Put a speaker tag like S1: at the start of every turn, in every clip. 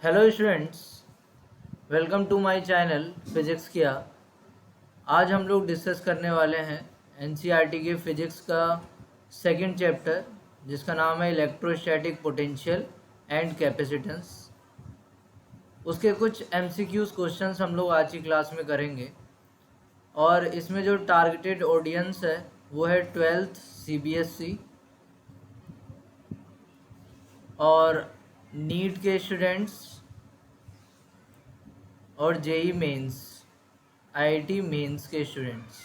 S1: Hello students, welcome to my channel physics किया। आज हम लोग डिस्कस करने वाले हैं एनसीईआरटी के फिजिक्स का सेकंड चैप्टर, जिसका नाम है इलेक्ट्रोस्टैटिक पोटेंशियल एंड कैपेसिटेंस। उसके कुछ एमसीक्यूज क्वेश्चंस हम लोग आज की क्लास में करेंगे, और इसमें जो टारगेटेड ऑडियंस है वो है 12th सीबीएसई और नीट के स्टूडेंट्स और जेई मेंस, आईआईटी मेंस के स्टूडेंट्स।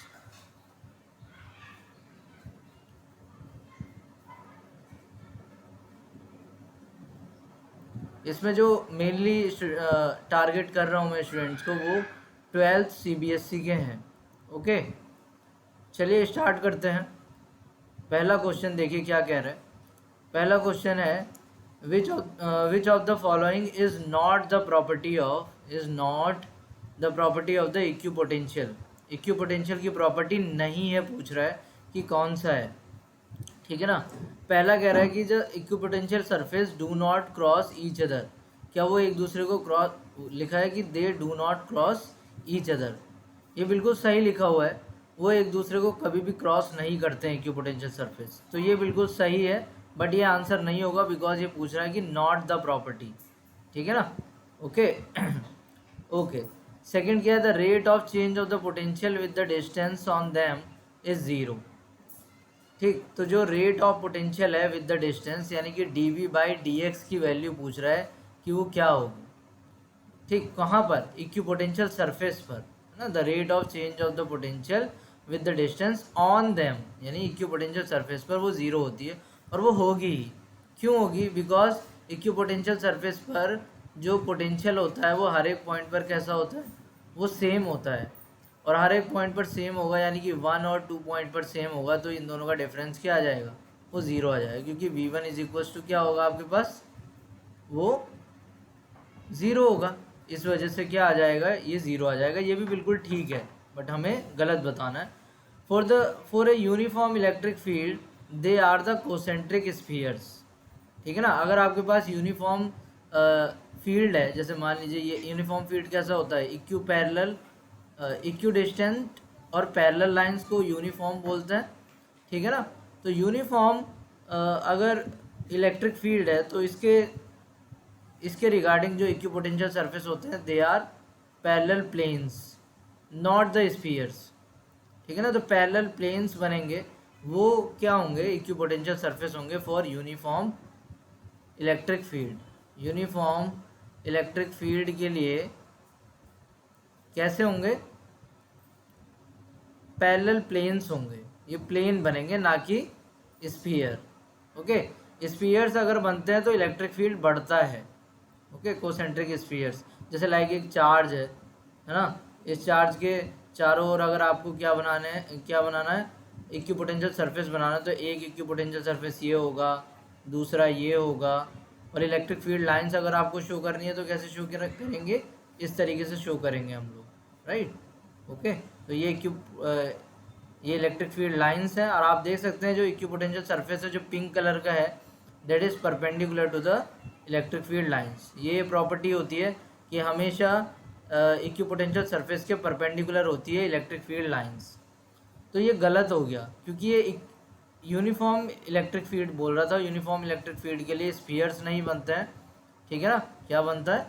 S1: इसमें जो मेनली टारगेट कर रहा हूँ मैं स्टूडेंट्स को, वो 12th सीबीएसई के हैं। ओके, चलिए स्टार्ट करते हैं। पहला क्वेश्चन देखिए क्या कह रहा है। पहला क्वेश्चन है which of the following is not the property of the equipotential. Equipotential की प्रॉपर्टी नहीं है, पूछ रहा है कि कौन सा है। ठीक है ना। पहला कह रहा है कि the equipotential surface do not cross each other. क्या वो एक दूसरे को क्रॉस, लिखा है कि they do not cross each other. ये बिल्कुल सही लिखा हुआ है, वो एक दूसरे को कभी भी क्रॉस नहीं करते हैं इक्विपोटेंशियल सरफेस, तो ये बिल्कुल सही है। बट ये आंसर नहीं होगा बिकॉज ये पूछ रहा है कि नॉट द प्रॉपर्टी। ठीक है ना। Okay okay. सेकेंड क्या है, the rate of change of the potential with the distance on them is zero. ठीक, तो जो रेट ऑफ पोटेंशियल है विद द डिस्टेंस, यानी कि dv/dx की वैल्यू पूछ रहा है कि वो क्या होगी। ठीक, कहाँ पर? इक्विपोटेंशियल सरफेस पर, है ना। The rate of change of the potential with the distance on them, यानी इक्विपोटेंशियल सरफेस पर वो ज़ीरो होती है, और वो होगी ही। क्यों होगी? बिकॉज इक्विपोटेंशियल सरफेस पर जो पोटेंशियल होता है वो हर एक पॉइंट पर कैसा होता है? वो सेम होता है, और हर एक पॉइंट पर सेम होगा, यानी कि 1 और 2 पॉइंट पर सेम होगा, तो इन दोनों का डिफरेंस क्या आ जाएगा? वो ज़ीरो आ जाएगा, क्योंकि v1 इज इक्वल टू क्या होगा आपके पास? वो ज़ीरो होगा। इस वजह से क्या आ जाएगा? ये ज़ीरो आ जाएगा। ये भी बिल्कुल ठीक है, बट हमें गलत बताना है। For a uniform electric field they are the concentric spheres. ठीक है ना। अगर आपके पास यूनिफॉर्म फील्ड है, जैसे मान लीजिए ये यूनिफॉर्म फील्ड कैसा होता है? इक्विडिस्टेंट और पैरेलल लाइंस को यूनिफॉर्म बोलते हैं। ठीक है ना। तो यूनिफॉर्म अगर इलेक्ट्रिक फील्ड है, तो इसके रिगार्डिंग जो इक्विपोटेंशियल सरफेस होते हैं, they are parallel planes, not the spheres. ठीक है ना। तो पैरेलल प्लेन्स बनेंगे, वो क्या होंगे? इक्विपोटेंशियल सरफेस होंगे for uniform electric field. Uniform electric field के लिए कैसे होंगे? पैरेलल प्लेन्स होंगे, ये प्लेन बनेंगे, ना कि स्फीयर। ओके, स्फीयर्स अगर बनते हैं तो इलेक्ट्रिक फील्ड बढ़ता है। ओके, कोसेंट्रिक स्फीयर्स, जैसे लाइक एक चार्ज है ना। इस चार्ज के चारों ओर अगर आपको क्या बनाना है? इक्विपोटेंशियल सरफेस बनाना है, तो एक इक्विपोटेंशियल सरफेस ये होगा, दूसरा ये होगा। और इलेक्ट्रिक फील्ड लाइंस अगर आपको शो करनी है तो कैसे शो करेंगे? इस तरीके से शो करेंगे हम लोग, राइट। ओके, तो ये इलेक्ट्रिक फील्ड लाइंस हैं, और आप देख सकते हैं जो इक्विपोटेंशियल सरफेस है जो पिंक कलर का है, that is perpendicular to the electric field lines. ये प्रॉपर्टी होती है कि हमेशा इक्विपोटेंशियल सरफेस के परपेंडिकुलर होती है इलेक्ट्रिक फील्ड लाइंस। तो ये गलत हो गया, क्योंकि ये यूनिफॉर्म इलेक्ट्रिक फील्ड बोल रहा था। यूनिफॉर्म इलेक्ट्रिक फील्ड के लिए स्फीयर्स नहीं बनते हैं। ठीक है ना। क्या बनता है?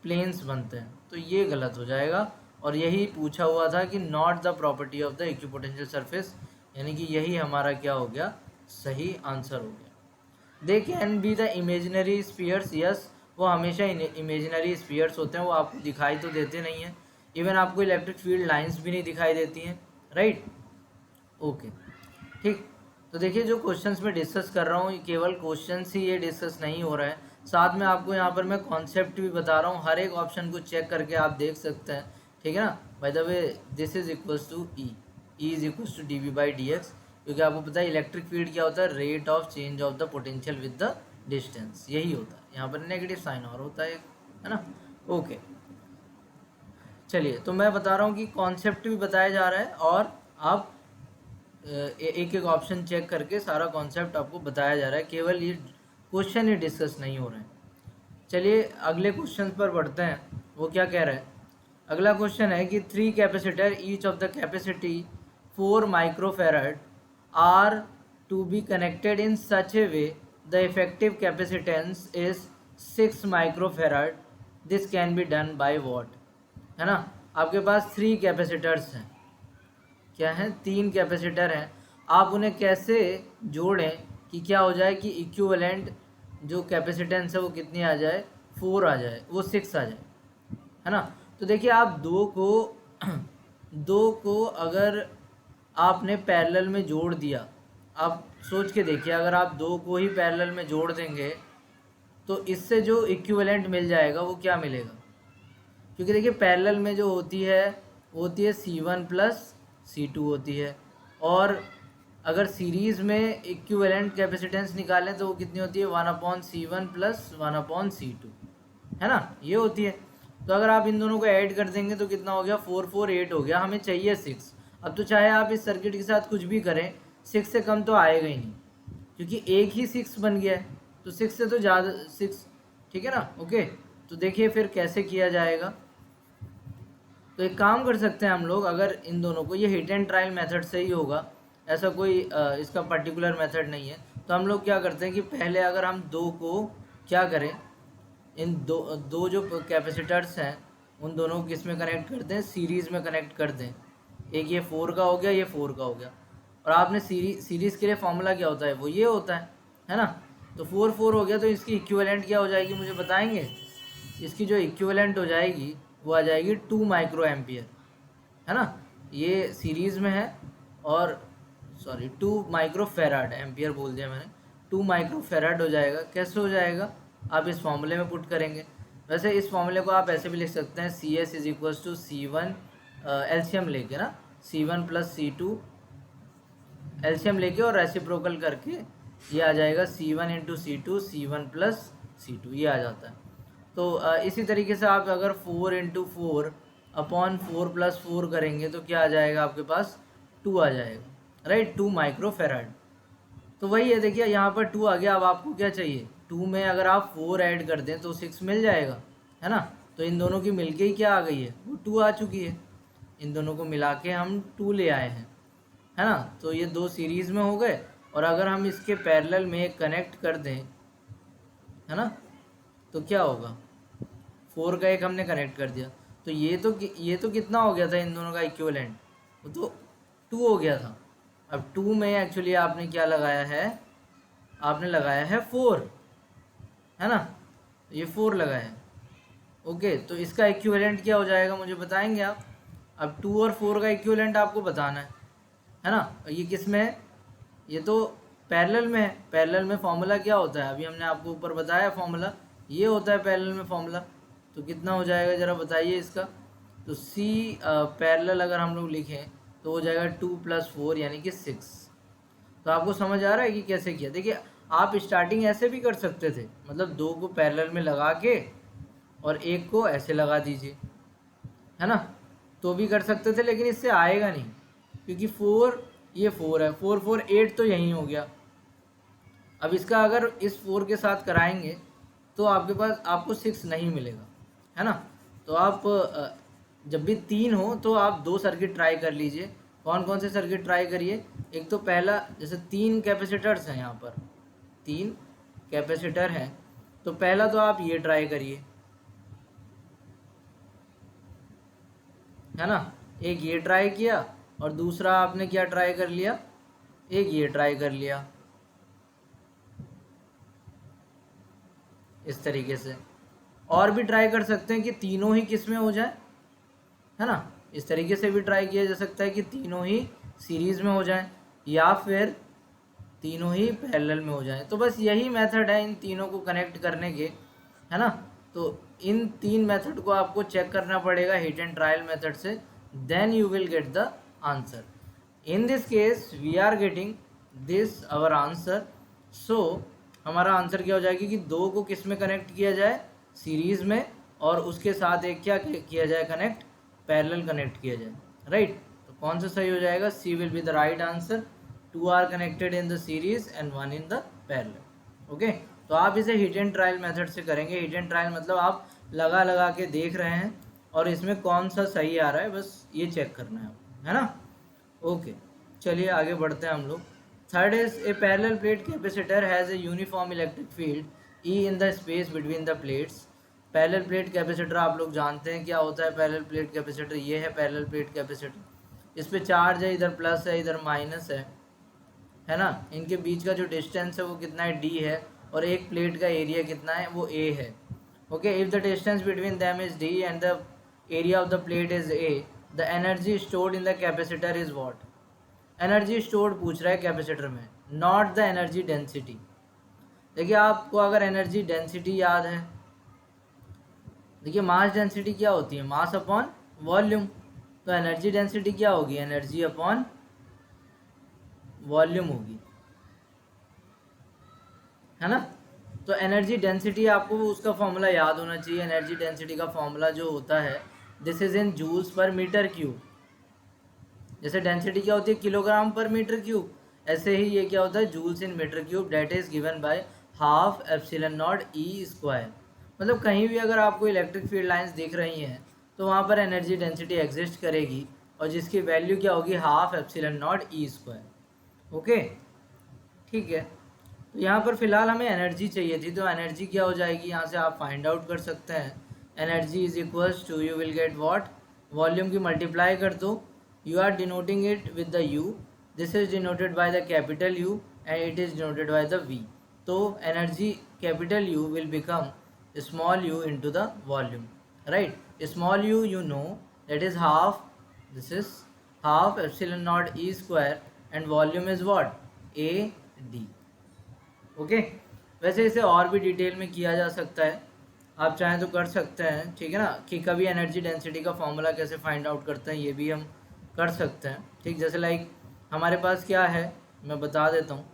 S1: प्लेन्स बनते हैं। तो ये गलत हो जाएगा, और यही पूछा हुआ था कि not the property of the equipotential surface, यानी कि यही हमारा क्या हो गया? सही आंसर हो गया। They can be the imaginary spheres, yes, वो हमेशा इमेजिनरी स्फीयर्स होते हैं, वो आपको दिखाई तो देते नहीं हैं। इवन आपको इलेक्ट्रिक फील्ड लाइंस भी नहीं दिखाई देती हैं, राइट। ओके, ठीक। तो देखिए, जो क्वेश्चंस मैं डिस्कस कर रहा हूँ, केवल क्वेश्चंस ही ये डिस्कस नहीं हो रहा है, साथ में आपको यहाँ पर मैं कॉन्सेप्ट भी बता रहा हूँ। हर एक ऑप्शन को चेक करके आप देख सकते हैं। ठीक है ना। By the way, this is equals to E is equals to dv/dx, क्योंकि आपको पता है इलेक्ट्रिक फील्ड क्या होता है? Rate of change of the potential with the distance, यही होता है। यहाँ पर नेगेटिव साइन और होता है ना। ओके, चलिए, तो मैं बता रहा हूँ कि कॉन्सेप्ट भी बताया जा रहा है, और आप एक एक ऑप्शन चेक करके सारा कॉन्सेप्ट आपको बताया जा रहा है, केवल ये क्वेश्चन ही डिस्कस नहीं हो रहे हैं। चलिए अगले क्वेश्चन पर बढ़ते हैं। वो क्या कह रहा है? अगला क्वेश्चन है कि 3 capacitor each of the capacity 4 microfarad are to be connected in such a way the effective capacitance is 6 microfarad, this can be done by what? है ना, आपके पास 3 कैपेसिटर्स हैं। क्या हैं? 3 कैपेसिटर हैं। आप उन्हें कैसे जोड़ें कि क्या हो जाए कि इक्विवेलेंट जो कैपेसिटेंस है वो कितनी आ जाए? 4 आ जाए, वो 6 आ जाए, है ना। तो देखिए आप दो को अगर आपने पैरेलल में जोड़ दिया, आप सोच के देखिए, अगर आप दो को ही पैरेलल में जोड़ देंगे तो इससे जो इक्विवेलेंट मिल जाएगा वो क्या मिलेगा? क्योंकि देखिए पैरेलल में जो होती है वो होती है C1 प्लस C2 होती है, और अगर सीरीज़ में इक्विवेलेंट कैपेसिटेंस निकालें तो वो कितनी होती है? 1/C1 प्लस 1/C2, है ना, ये होती है। तो अगर आप इन दोनों को ऐड कर देंगे तो कितना हो गया? 4 4 8 हो गया। हमें चाहिए 6। अब तो चाहे आप इस सर्किट के साथ कुछ भी करें, 6 से कम तो आएगा ही नहीं, क्योंकि एक ही 6 बन गया है, तो 6 से तो ज़्यादा 6, ठीक है ना। ओके, तो देखिए फिर कैसे किया जाएगा। तो एक काम कर सकते हैं हम लोग, अगर इन दोनों को, ये हिट एंड ट्रायल मेथड से ही होगा, ऐसा कोई इसका पर्टिकुलर मेथड नहीं है। तो हम लोग क्या करते हैं कि पहले अगर हम दो को क्या करें, इन दो जो कैपेसिटर्स हैं उन दोनों को किस में कनेक्ट करते हैं? सीरीज़ में कनेक्ट कर दें। एक ये 4 का हो गया, ये 4 का हो गया। और आपने सीरीज़ के लिए फॉर्मूला क्या होता है? वो ये होता है ना। तो 4 4 हो गया, तो इसकी इक्विवेलेंट क्या हो जाएगी मुझे बताएंगे? इसकी जो इक्विवेलेंट हो जाएगी वो आ जाएगी 2 माइक्रो एम्पियर, है ना। ये सीरीज़ में है, और सॉरी 2 माइक्रो फेराड, एम्पियर बोल दिया मैंने, 2 माइक्रो फेराड हो जाएगा। कैसे हो जाएगा? आप इस फॉर्मूले में पुट करेंगे। वैसे इस फॉर्मूले को आप ऐसे भी लिख सकते हैं, CS is equals to C1, LCM लेके ना, C1 प्लस C2 एलसीएम लेके और रेसिप्रोकल करके ये आ जाएगा C1 into C2 C1 plus C2, ये आ जाता है। तो इसी तरीके से आप अगर 4 इंटू 4 अपॉन 4 प्लस 4 करेंगे तो क्या आ जाएगा आपके पास? 2 आ जाएगा, राइट, 2 माइक्रो फेराड। तो वही है, देखिए यहाँ पर 2 आ गया। अब आपको क्या चाहिए? 2 में अगर आप 4 ऐड कर दें तो 6 मिल जाएगा, है ना। तो इन दोनों की मिलके ही क्या आ गई है? वो 2 आ चुकी है। इन दोनों को मिला के हम 2 ले आए हैं, है ना। तो ये दो सीरीज़ में हो गए, और अगर हम इसके पैरेलल में कनेक्ट कर दें, है ना, तो क्या होगा? 4 का एक हमने कनेक्ट कर दिया, तो ये तो कितना हो गया था इन दोनों का इक्विवेलेंट? वो तो 2 हो गया था। अब 2 में एक्चुअली आपने क्या लगाया है? आपने लगाया है 4, है ना, ये 4 लगाया है। ओके, तो इसका इक्विवेलेंट क्या हो जाएगा मुझे बताएंगे आप? अब 2 और 4 का इक्विवेलेंट आपको बताना है ना। ये किस में है? ये तो पैरेलल में है। पैरेलल में फॉर्मूला क्या होता है? अभी हमने आपको ऊपर बताया फॉर्मूला, ये होता है पैरेलल में फॉर्मूला। तो कितना हो जाएगा ज़रा बताइए इसका? तो C पैरेलल अगर हम लोग लिखें तो हो जाएगा 2 + 4 यानी कि 6। तो आपको समझ आ रहा है कि कैसे किया? देखिए आप स्टार्टिंग ऐसे भी कर सकते थे, मतलब दो को पैरेलल में लगा के और एक को ऐसे लगा दीजिए, है ना, तो भी कर सकते थे, लेकिन इससे आएगा नहीं, क्योंकि 4, ये 4 है, 4 4 8 तो यहीं हो गया। अब इसका अगर इस 4 के साथ कराएंगे तो आपके पास आपको 6 नहीं मिलेगा, है ना। तो आप जब भी 3 हो तो आप 2 सर्किट ट्राई कर लीजिए। कौन कौन से सर्किट ट्राई करिए? एक तो पहला, जैसे 3 कैपेसिटर्स हैं, यहाँ पर 3 कैपेसिटर हैं, तो पहला तो आप ये ट्राई करिए, है ना। एक ये ट्राई किया, और दूसरा आपने क्या ट्राई कर लिया? एक ये ट्राई कर लिया, इस तरीके से। और भी ट्राई कर सकते हैं कि तीनों ही किस में हो जाए, है ना। इस तरीके से भी ट्राई किया जा सकता है कि तीनों ही सीरीज़ में हो जाए, या फिर तीनों ही पैरेलल में हो जाए। तो बस यही मेथड है इन तीनों को कनेक्ट करने के, है ना। तो इन 3 मेथड को आपको चेक करना पड़ेगा हिट एंड ट्रायल मेथड से, then you will get the answer. In this case we are getting this our answer. So हमारा आंसर क्या हो जाएगी कि 2 को किस में कनेक्ट किया जाए? सीरीज़ में, और उसके साथ एक क्या किया जाए? कनेक्ट, पैरेलल कनेक्ट किया जाए, राइट। तो कौन सा सही हो जाएगा? C will be the right answer. 2 are connected in the series and 1 in the parallel. Okay, तो आप इसे हिट एंड ट्रायल मेथड से करेंगे। हिट एंड ट्रायल मतलब आप लगा लगा के देख रहे हैं और इसमें कौन सा सही आ रहा है, बस ये चेक करना है आपको, है ना। ओके, चलिए आगे बढ़ते हैं हम लोग। Third is a parallel plate capacitor has a uniform electric field E in the space between the plates. Parallel plate capacitor आप लोग जानते हैं क्या होता है। पैरेलल प्लेट कैपेसिटर ये है पैरेलल प्लेट कैपेसिटर। इस पे चार्ज है, इधर प्लस है इधर माइनस है ना। इनके बीच का जो डिस्टेंस है वो कितना है, डी है, और एक प्लेट का एरिया कितना है, वो ए है। Okay, if the distance between them is D and the area of the plate is a, the energy stored in the capacitor is what. Energy stored पूछ रहा है कैपेसिटर में, नॉट द एनर्जी डेंसिटी। देखिए आपको अगर energy density याद है, देखिए मास डेंसिटी क्या होती है, मास अपॉन वॉल्यूम। तो एनर्जी डेंसिटी क्या होगी, एनर्जी अपॉन वॉल्यूम होगी, है ना। तो एनर्जी डेंसिटी आपको उसका फॉर्मूला याद होना चाहिए। एनर्जी डेंसिटी का फॉर्मूला जो होता है, this is in joules per metre cube. जैसे डेंसिटी क्या होती है, किलोग्राम पर मीटर क्यूब, ऐसे ही ये क्या होता है, joules in metre cube, that is given by half epsilon naught E square. मतलब कहीं भी अगर आपको इलेक्ट्रिक फील्ड लाइंस दिख रही हैं तो वहाँ पर एनर्जी डेंसिटी एग्जिस्ट करेगी और जिसकी वैल्यू क्या होगी, half epsilon naught E square. Okay, ठीक है। तो यहाँ पर फिलहाल हमें एनर्जी चाहिए थी, तो एनर्जी क्या हो जाएगी, यहाँ से आप फाइंड आउट कर सकते हैं। Energy is equals to, you will get what, volume की मल्टीप्लाई कर दो, you are denoting it with the u, this is denoted by the capital U and it is denoted by the V. तो energy capital U will become small u into the volume, right? Small u you know that is half, this is half epsilon naught E square and volume is what, A D. Okay, वैसे इसे और भी detail में किया जा सकता है, आप चाहें तो कर सकते हैं, ठीक है ना। कि कभी एनर्जी डेंसिटी का फॉर्मूला कैसे फाइंड आउट करते हैं ये भी हम कर सकते हैं, ठीक। जैसे लाइक हमारे पास क्या है, मैं बता देता हूँ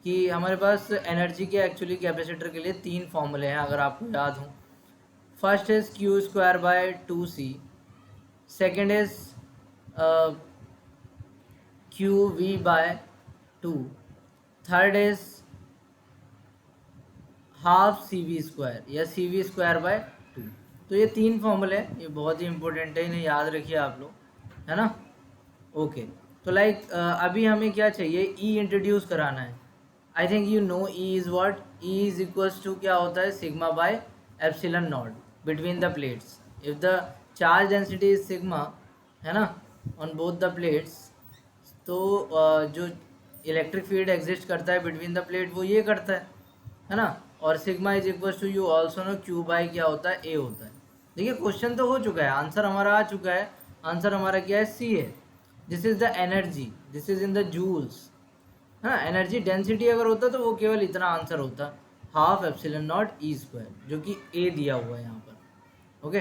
S1: कि हमारे पास एनर्जी के एक्चुअली कैपेसिटर के लिए 3 फॉर्मूले हैं अगर आपको याद हो। First is Q square by 2c, second is Q V by 2, third is half C V square या सी वी स्क्वायर बाय 2। तो ये 3 फॉर्मूले हैं, ये बहुत ही इंपॉर्टेंट है, इन्हें याद रखिए आप लोग, है ना। ओके, तो लाइक अभी हमें क्या चाहिए, ई इंट्रोड्यूस कराना है। I think you know E is what, E is equals to क्या होता है, sigma by epsilon naught between the plates. If the charge density is sigma, है ना, ऑन बोथ द प्लेट्स, तो जो इलेक्ट्रिक फील्ड एग्जिस्ट करता है between the plate वो ये करता है ना। और sigma is equals to, you also know, Q by क्या होता है, ए होता है। देखिए क्वेश्चन तो हो चुका है, आंसर हमारा आ चुका है। आंसर हमारा क्या है, सी है। This is the energy, this is in the joules, है ना। एनर्जी डेंसिटी अगर होता तो वो केवल इतना आंसर होता, half epsilon naught E square, जो कि ए दिया हुआ है यहाँ पर। ओके,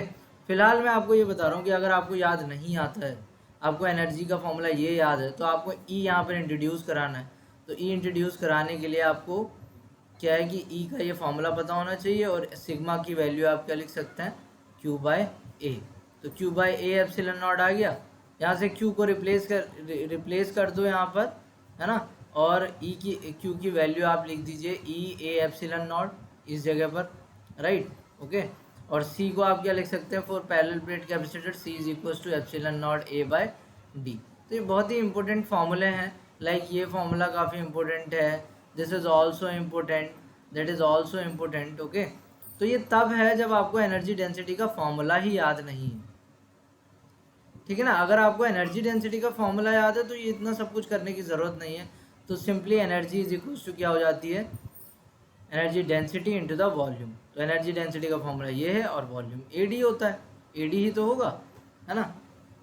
S1: फिलहाल मैं आपको ये बता रहा हूँ कि अगर आपको याद नहीं आता है, आपको एनर्जी का फॉर्मूला ये याद है, तो आपको ई यहाँ पर इंट्रोड्यूस कराना है। तो ई इंट्रोड्यूस कराने के लिए आपको क्या है कि ई का ये फॉर्मूला पता होना चाहिए और सिग्मा की वैल्यू आप क्या लिख सकते हैं, क्यू बाय ए। तो q by a epsilon naught आ गया, यहाँ से क्यू को रिप्लेस कर दो यहाँ पर, है ना। और ई की क्यू की वैल्यू आप लिख दीजिए ई ए एप्सिलॉन नॉट इस जगह पर, राइट। ओके, और सी को आप क्या लिख सकते हैं, for parallel plate capacitor C is equals to epsilon naught A by D. तो ये बहुत ही इंपॉर्टेंट फॉर्मूले हैं, लाइक ये फॉर्मूला काफ़ी इंपॉर्टेंट है, this is also important, that is also important. Okay, तो ये तब है जब आपको एनर्जी डेंसिटी का फॉर्मूला ही याद नहीं है, ठीक है ना। अगर आपको एनर्जी डेंसिटी का फॉर्मूला याद है तो ये इतना सब कुछ करने की ज़रूरत नहीं है। तो simply energy is equals to क्या हो जाती है, energy density into the volume. तो एनर्जी डेंसिटी का फॉर्मूला ये है और वॉल्यूम ए डी होता है, ए डी ही तो होगा, है ना।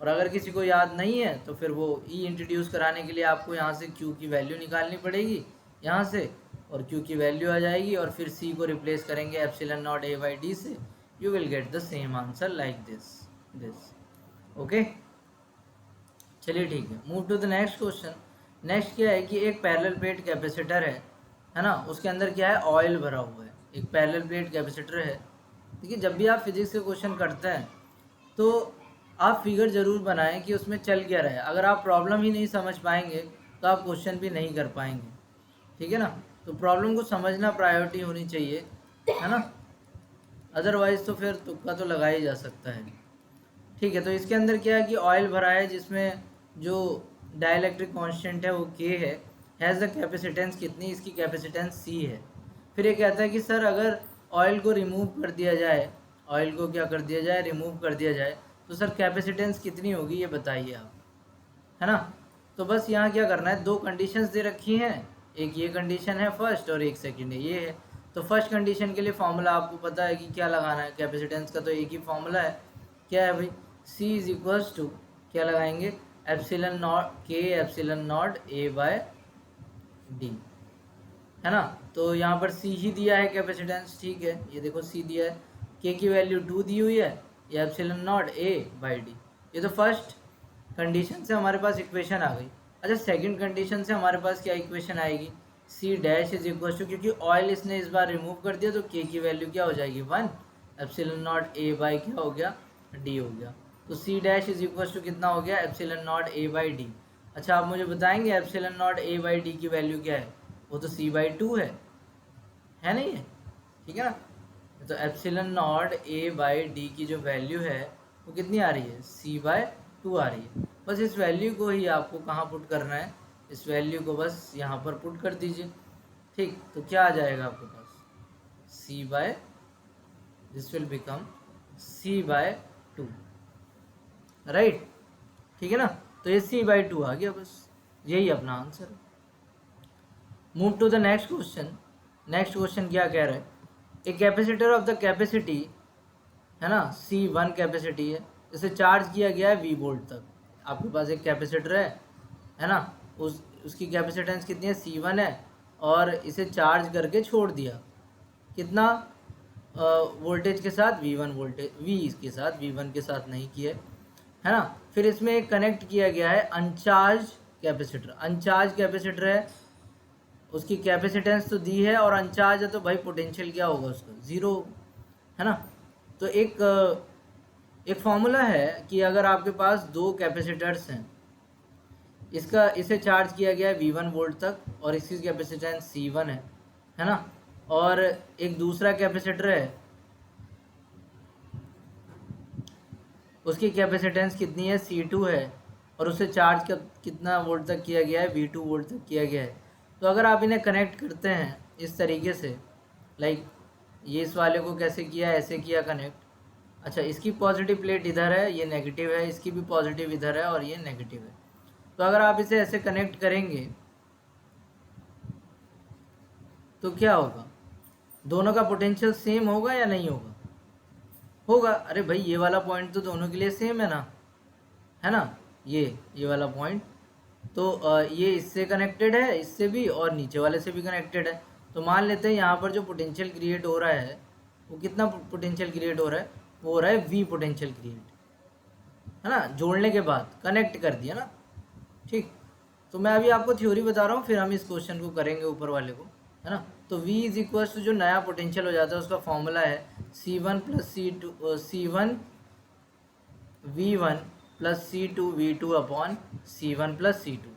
S1: और अगर किसी को याद नहीं है तो फिर वो ई इंट्रोड्यूस कराने के लिए आपको यहाँ से क्यू की वैल्यू निकालनी पड़ेगी यहाँ से, और क्यू की वैल्यू आ जाएगी, और फिर सी को रिप्लेस करेंगे epsilon naught A by D से, you will get the same answer like this. Okay, चलिए ठीक है, move to the next question. Next क्या है कि एक पैरेलल प्लेट कैपेसिटर है ना, उसके अंदर क्या है, ऑयल भरा हुआ है। एक पैरेलल प्लेट कैपेसिटर है। देखिए जब भी आप फिजिक्स के क्वेश्चन करते हैं तो आप फिगर ज़रूर बनाएं कि उसमें चल क्या रहा है। अगर आप प्रॉब्लम ही नहीं समझ पाएंगे तो आप क्वेश्चन भी नहीं कर पाएंगे, ठीक है ना। तो प्रॉब्लम को समझना प्रायोरिटी होनी चाहिए, है ना, अदरवाइज तो फिर तुक्का तो लगा ही जा सकता है। ठीक है, तो इसके अंदर क्या है कि ऑयल भरा है जिसमें जो डाइलेक्ट्रिक कांस्टेंट है वो के है, हैज़ द कैपेसिटेंस कितनी, इसकी कैपेसिटेंस सी है। फिर ये कहता है कि सर अगर ऑयल को रिमूव कर दिया जाए, ऑयल को क्या कर दिया जाए, रिमूव कर दिया जाए, तो सर कैपेसिटेंस कितनी होगी ये बताइए आप, है ना। तो बस यहाँ क्या करना है, दो कंडीशंस दे रखी हैं, एक ये कंडीशन है फर्स्ट और एक सेकंड है ये है। तो फर्स्ट कंडीशन के लिए फॉर्मूला आपको पता है कि क्या लगाना है, कैपेसिटेंस का तो एक ही फॉर्मूला है, क्या है भाई, C इज इक्वल्स टू क्या लगाएंगे, एप्सिलन नॉट के epsilon naught A by D, है ना। तो यहाँ पर C ही दिया है कैपेसिटेंस, ठीक है, ये देखो C दिया है, के की वैल्यू 2 दी हुई है, ये epsilon naught A by D. ये तो फर्स्ट कंडीशन से हमारे पास इक्वेशन आ गई। अच्छा, सेकंड कंडीशन से हमारे पास क्या इक्वेशन आएगी, C dash is equal to, क्योंकि ऑयल इसने इस बार रिमूव कर दिया तो के की वैल्यू क्या हो जाएगी 1, एप्सिलन नॉट A बाई क्या हो गया डी हो गया। तो C dash is equal to कितना हो गया, epsilon naught A by D. अच्छा, आप मुझे बताएंगे epsilon naught A by D की वैल्यू क्या है, वो तो C बाई 2 है नहीं है, ठीक है ना। तो epsilon naught A by D की जो वैल्यू है वो कितनी आ रही है, C बाय 2 आ रही है। बस इस वैल्यू को ही आपको कहाँ पुट करना है, इस वैल्यू को बस यहाँ पर पुट कर दीजिए, ठीक। तो क्या आ जाएगा आपके पास, C by, this will become C by 2, right, ठीक है ना। तो ये C बाय 2 आ गया, बस यही अपना आंसर है। Move to the next question. Next question क्या कह रहा है, a capacitor of the capacity, है ना, C1 कैपेसिटी है, इसे चार्ज किया गया है V वोल्ट तक। आपके पास एक कैपेसिटर है ना, उसकी कैपेसिटेंस कितनी है, C1 है, और इसे चार्ज करके छोड़ दिया कितना वोल्टेज के साथ, V1 वोल्टेज, V के साथ, V1 के साथ नहीं किया है ना। फिर इसमें एक कनेक्ट किया गया है अनचार्ज कैपेसिटर, अनचार्ज कैपेसिटर है, उसकी कैपेसिटेंस तो दी है और अनचार्ज है, तो भाई पोटेंशियल क्या होगा उसका, ज़ीरो, है ना। तो एक फॉर्मूला है कि अगर आपके पास दो कैपेसिटर्स हैं, इसे चार्ज किया गया है V1 वोल्ट तक और इसकी कैपेसिटेंस C1 है ना, और एक दूसरा कैपेसिटर है, उसकी कैपेसिटेंस कितनी है, C2 है, और उसे चार्ज कितना वोल्ट तक किया गया है, V2 वोल्ट तक किया गया है। तो अगर आप इन्हें कनेक्ट करते हैं इस तरीके से, लाइक ये इस वाले को कैसे किया, ऐसे किया कनेक्ट। अच्छा, इसकी पॉजिटिव प्लेट इधर है, ये नेगेटिव है, इसकी भी पॉजिटिव इधर है और ये नेगेटिव है। तो अगर आप इसे ऐसे कनेक्ट करेंगे तो क्या होगा, दोनों का पोटेंशियल सेम होगा या नहीं होगा, होगा। अरे भाई, ये वाला पॉइंट तो दोनों के लिए सेम है ना, ये वाला पॉइंट तो ये इससे कनेक्टेड है, इससे भी, और नीचे वाले से भी कनेक्टेड है। तो मान लेते हैं यहाँ पर जो पोटेंशियल क्रिएट हो रहा है वो कितना पोटेंशियल क्रिएट हो रहा है, वो हो रहा है V पोटेंशियल क्रिएट, है ना, जोड़ने के बाद कनेक्ट कर दिया ना, ठीक। तो मैं अभी आपको थ्योरी बता रहा हूँ, फिर हम इस क्वेश्चन को करेंगे ऊपर वाले को, है ना। तो V इज इक्वल टू जो नया पोटेंशियल हो जाता है उसका फॉर्मूला है C1 plus C1 V1 plus C2 V2 upon C1 plus C2,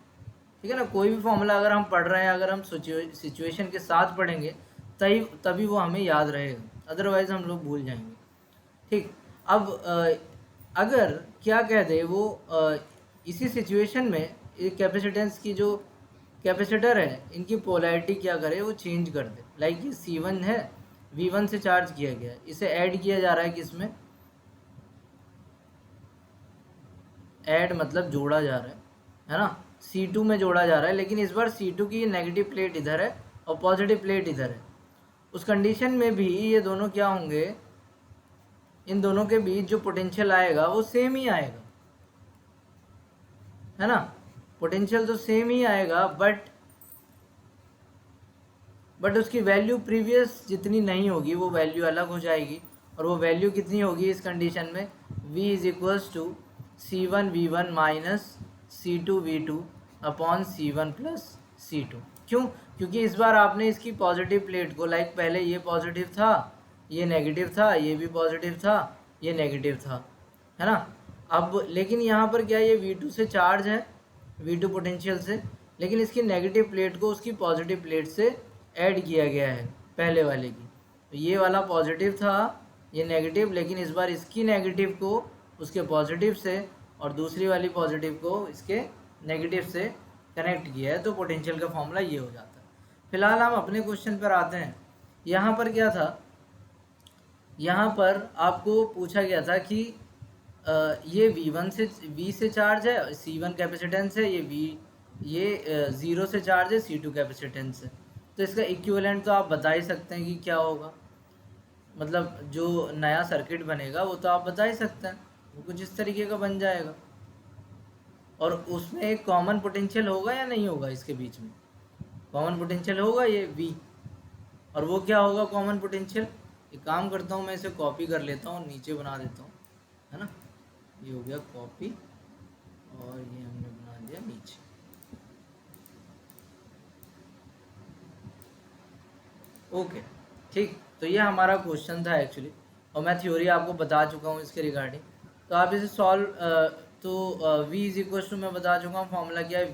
S1: ठीक है ना। कोई भी फॉर्मूला अगर हम पढ़ रहे हैं, अगर हम सिचुएशन के साथ पढ़ेंगे तभी वो हमें याद रहेगा, अदरवाइज हम लोग भूल जाएंगे, ठीक। अब अगर क्या कह दे वो इसी सिचुएशन में कैपेसिटेंस की जो कैपेसिटर है इनकी पोलैरिटी क्या करे, वो चेंज कर दे। लाइक ये C1 है, V1 से चार्ज किया गया है, इसे ऐड किया जा रहा है किसमें, ऐड मतलब जोड़ा जा रहा है ना, C2 में जोड़ा जा रहा है, लेकिन इस बार C2 की नेगेटिव प्लेट इधर है और पॉजिटिव प्लेट इधर है। उस कंडीशन में भी ये दोनों क्या होंगे, इन दोनों के बीच जो पोटेंशियल आएगा वो सेम ही आएगा, है ना, पोटेंशियल तो सेम ही आएगा, बट उसकी वैल्यू प्रीवियस जितनी नहीं होगी वो वैल्यू अलग हो जाएगी। और वो वैल्यू कितनी होगी इस कंडीशन में, V is equals to C1 V1 minus C2 V2 upon C1 plus C2। क्यों, क्योंकि इस बार आपने इसकी पॉजिटिव प्लेट को, लाइक पहले ये पॉजिटिव था, ये नेगेटिव था, ये भी पॉजिटिव था, ये नेगेटिव था, है ना। अब लेकिन यहाँ पर क्या, ये V2 से चार्ज है, V2 पोटेंशियल से, लेकिन इसकी नेगेटिव प्लेट को उसकी पॉजिटिव प्लेट से ऐड किया गया है पहले वाले की। तो ये वाला पॉजिटिव था, ये नेगेटिव, लेकिन इस बार इसकी नेगेटिव को उसके पॉजिटिव से और दूसरी वाली पॉजिटिव को इसके नेगेटिव से कनेक्ट किया है, तो पोटेंशियल का फॉर्मूला ये हो जाता है। फिलहाल हम अपने क्वेश्चन पर आते हैं। यहाँ पर क्या था, यहाँ पर आपको पूछा गया था कि ये V से चार्ज है, C1 कैपेसिटेंस है, ये 0 से चार्ज है, C2 कैपेसिटेंस है। तो इसका इक्विवेलेंट तो आप बता ही सकते हैं कि क्या होगा, मतलब जो नया सर्किट बनेगा वो तो आप बता ही सकते हैं, वो कुछ इस तरीके का बन जाएगा। और उसमें एक कॉमन पोटेंशियल होगा या नहीं होगा, इसके बीच में कॉमन पोटेंशियल होगा ये V, और वो क्या होगा कॉमन पोटेंशियल। एक काम करता हूँ, मैं इसे कॉपी कर लेता हूँ, नीचे बना देता हूँ, है ना। ये हो गया कॉपी और ये हमने बना दिया नीचे। ओके ठीक, तो ये हमारा क्वेश्चन था एक्चुअली, और मैं थ्योरी आपको बता चुका हूँ इसके रिगार्डिंग। तो आप इसे सॉल्व, तो V इज इक्वल टू, मैं बता चुका हूँ फॉर्मूला क्या है,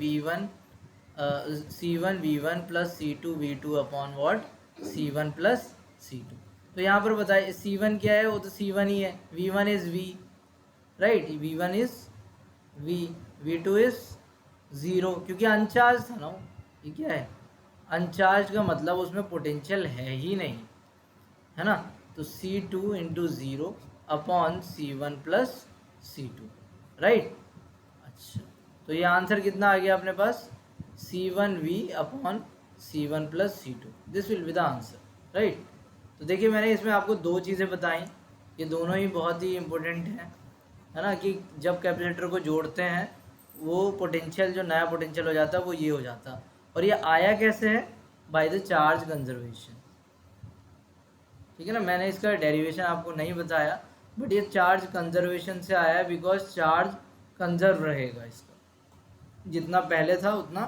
S1: C1 V1 plus C2 V2 upon what C1 plus C2। तो यहाँ पर बताइए C1 क्या है, वो तो C1 ही है, V1 is V, right, V1 is V, V2 is 0, क्योंकि अनचार्ज था ना, ये क्या है अनचार्ज का मतलब उसमें पोटेंशियल है ही नहीं, है ना। तो C2 into 0 upon C1 plus C2, right. अच्छा, तो ये आंसर कितना आ गया अपने पास, C1V upon C1 plus C2, this will be the answer, right. तो देखिए मैंने इसमें आपको दो चीज़ें बताई, ये दोनों ही बहुत ही इम्पोर्टेंट हैं, है ना, कि जब कैपेसिटर को जोड़ते हैं वो पोटेंशियल, जो नया पोटेंशियल हो जाता है वो ये हो जाता है। और ये आया कैसे है, बाय द चार्ज कंजर्वेशन, ठीक है ना। मैंने इसका डेरिवेशन आपको नहीं बताया, बट ये चार्ज कंजर्वेशन से आया है, बिकॉज चार्ज कंजर्व रहेगा, इसका जितना पहले था उतना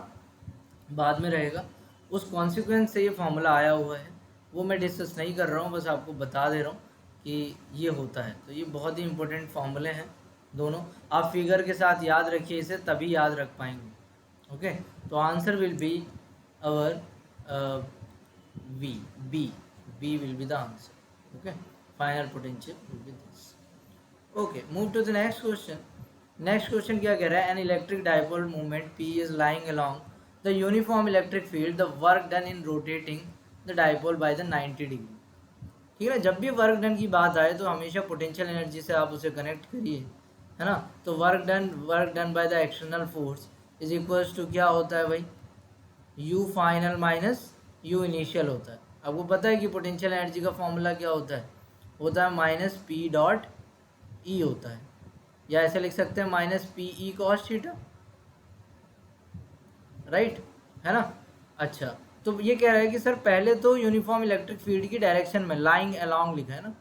S1: बाद में रहेगा, उस कॉन्सिक्वेंस से ये फॉर्मूला आया हुआ है। वो मैं डिस्कस नहीं कर रहा हूँ, बस आपको बता दे रहा हूँ कि ये होता है। तो ये बहुत ही इंपॉर्टेंट फॉर्मूले हैं दोनों, आप फिगर के साथ याद रखिए इसे, तभी याद रख पाएंगे। ओके, तो answer will be our B will be the answer. Okay, final potential will be this. Okay, move to the next question. Next question क्या कह रहा है, an electric dipole moment P is lying along the uniform electric field, the work done in rotating the dipole by the 90 degree. ठीक है ना, जब भी work done की बात आए तो हमेशा पोटेंशियल एनर्जी से आप उसे कनेक्ट करिए, है ना। तो work done by the external force is equals to क्या होता है भाई, U final minus U initial होता है। आपको पता है कि पोटेंशियल एनर्जी का फॉर्मूला क्या होता है माइनस पी डॉट ई होता है, या ऐसे लिख सकते हैं minus P E cos theta, right, है ना। अच्छा, तो ये कह रहा है कि सर पहले तो यूनिफॉर्म इलेक्ट्रिक फील्ड की डायरेक्शन में लाइंग अलोंग लिखा है ना,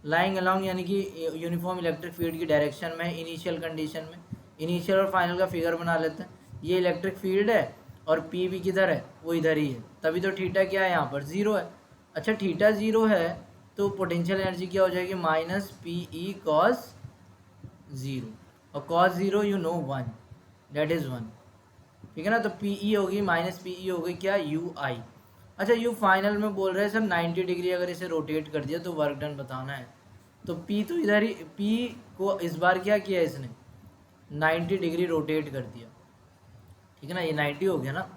S1: लाइंग अलोंग यानी कि यूनिफॉर्म इलेक्ट्रिक फील्ड की डायरेक्शन में इनिशियल कंडीशन में, इनिशियल और फाइनल का फिगर बना लेते हैं। ये इलेक्ट्रिक फील्ड है और पी भी किधर है, वो इधर ही है, तभी तो थीटा क्या है यहाँ पर 0 है। अच्छा, थीटा 0 है तो पोटेंशियल एनर्जी क्या हो जाएगी, माइनस पी ई कॉस 0, और cos 0 you know 1, that is 1, ठीक है ना। तो पी ई होगी माइनस पी ई हो गई क्या, यू आई। अच्छा, यू फाइनल में बोल रहे हैं सर 90 डिग्री अगर इसे रोटेट कर दिया तो वर्क डन बताना है। तो पी तो इधर ही, पी को इस बार क्या किया इसने 90 डिग्री रोटेट कर दिया, ठीक है ना, ये 90 हो गया ना।